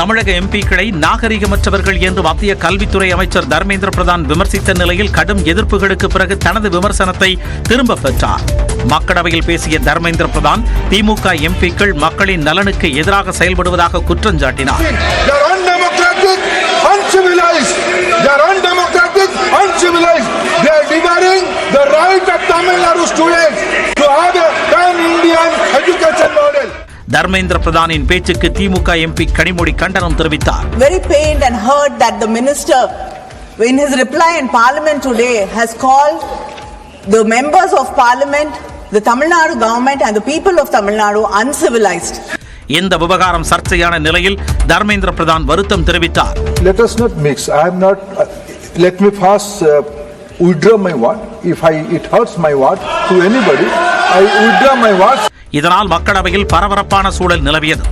தமிழக எம்பிக்களை நாகரிகமற்றவர்கள் என்று மத்திய கல்வித்துறை அமைச்சர் தர்மேந்திர பிரதான் விமர்சித்த நிலையில் கடும் எதிர்ப்புகளுக்கு பிறகு தனது விமர்சனத்தை திரும்பப் பெற்றார். மக்களவையில் பேசிய தர்மேந்திர பிரதான் திமுக எம்பிக்கள் மக்களின் நலனுக்கு எதிராக செயல்படுவதாக குற்றம் சாட்டினார். தர்மேந்திர பிரதானின் பேச்சுக்கு திமுக எம்பி கனிமொழி கண்டனம் தெரிவித்தார். Very pained and hurt that the minister in his reply in parliament today has called the members of parliament, the Tamil Nadu government and the people of Tamil Nadu uncivilized. இந்த விவகாரம் சர்ச்சையான நிலையில் தர்மேந்திர பிரதான் வருத்தம் தெரிவித்தார். Let us not mix. I am not. Let me first withdraw my word. If it hurts my word to anybody, I withdraw my words. இதனால் மக்களவையில் பரபரப்பான சூழல் நிலவியது.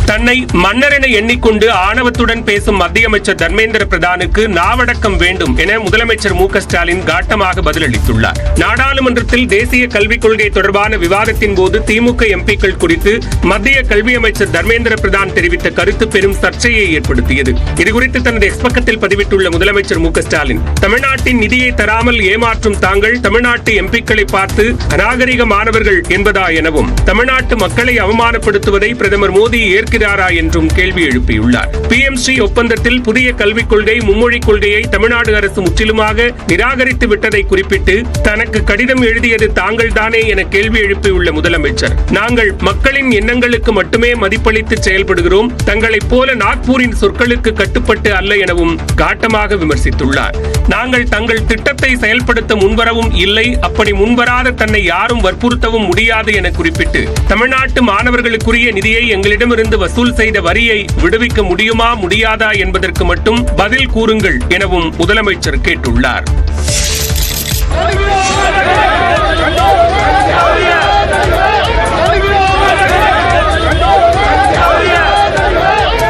தன்னை மன்னர் என எண்ணிக்கொண்டு ஆணவத்துடன் பேசும் மத்திய அமைச்சர் தர்மேந்திர பிரதானுக்கு நாவடக்கம் வேண்டும் என முதலமைச்சர் மு க ஸ்டாலின் காட்டமாக பதிலளித்துள்ளார். நாடாளுமன்றத்தில் தேசிய கல்விக் கொள்கை தொடர்பான விவாதத்தின் போது திமுக எம்பிக்கள் குறித்து மத்திய கல்வி அமைச்சர் தர்மேந்திர பிரதான் தெரிவித்த கருத்து பெரும் சர்ச்சையை ஏற்படுத்தியது. இதுகுறித்து தனது எக்ஸ் பக்கத்தில் பதிவிட்டுள்ள முதலமைச்சர் மு க ஸ்டாலின், தமிழ்நாட்டின் நிதியை தராமல் ஏமாற்றும் தாங்கள் தமிழ்நாட்டு எம்பிக்களை பார்த்து அநாகரிகமானவர்கள் என்பதா எனவும், தமிழ்நாட்டு மக்களை அவமானப்படுத்துவதை பிரதமர் மோடி ஏற்கிறாரா என்றும் கேள்வி எழுப்பியுள்ளார். PMC ஒப்பந்தத்தில் புதிய கல்விக் கொள்கை மும்மொழிக் கொள்கையை தமிழ்நாடு அரசு முற்றிலுமாக நிராகரித்து விட்டதை குறிப்பிட்டு தனக்கு கடிதம் எழுதியது தாங்கள் தானே என கேள்வி எழுப்பியுள்ள முதலமைச்சர், நாங்கள் மக்களின் எண்ணங்களுக்கு மட்டுமே மதிப்பளித்து செயல்படுகிறோம், தங்களைப் போல நாக்பூரின் சொற்களுக்கு கட்டுப்பட்டு அல்ல எனவும் காட்டமாக விமர்சித்துள்ளார். நாங்கள் தங்கள் திட்டத்தை செயல்படுத்த முன்வரவும் இல்லை, அப்படி முன்வராத தன்னை யாரும் வற்புறுத்தவும் முடியாது என குறிப்பிட்டு, தமிழ்நாட்டு மாணவர்களுக்குரிய நிதியை எங்களிடமிருந்து வசூல் செய்த வரியை விடுவிக்க முடியுமா முடியாதா என்பதற்கு மட்டும் பதில் கூறுங்கள் எனவும் முதலமைச்சர் கேட்டுள்ளார்.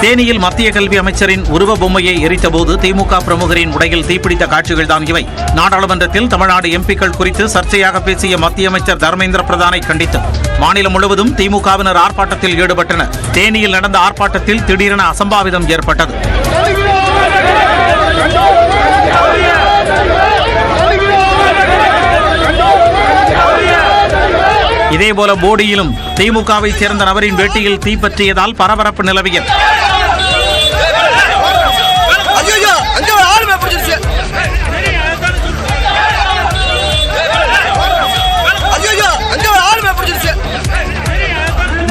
தேனியில் மத்திய கல்வி அமைச்சரின் உருவ பொம்மையை எரித்தபோது திமுக பிரமுகரின் உடையில் தீப்பிடித்த காட்சிகள் தான் இவை. நாடாளுமன்றத்தில் தமிழ்நாடு எம்பிக்கள் குறித்து சர்ச்சையாக பேசிய மத்திய அமைச்சர் தர்மேந்திர பிரதானை கண்டித்து மாநிலம் முழுவதும் திமுகவினர் ஆர்ப்பாட்டத்தில் ஈடுபட்டனர். தேனியில் நடந்த ஆர்ப்பாட்டத்தில் திடீரென அசம்பாவிதம் ஏற்பட்டது. இதேபோல போடியிலும் திமுகவை சேர்ந்த நபரின் வேட்டியில் தீப்பற்றியதால் பரபரப்பு நிலவியது.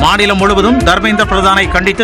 மாநிலம் முழுவதும் தர்மேந்திர பிரதானை கண்டித்து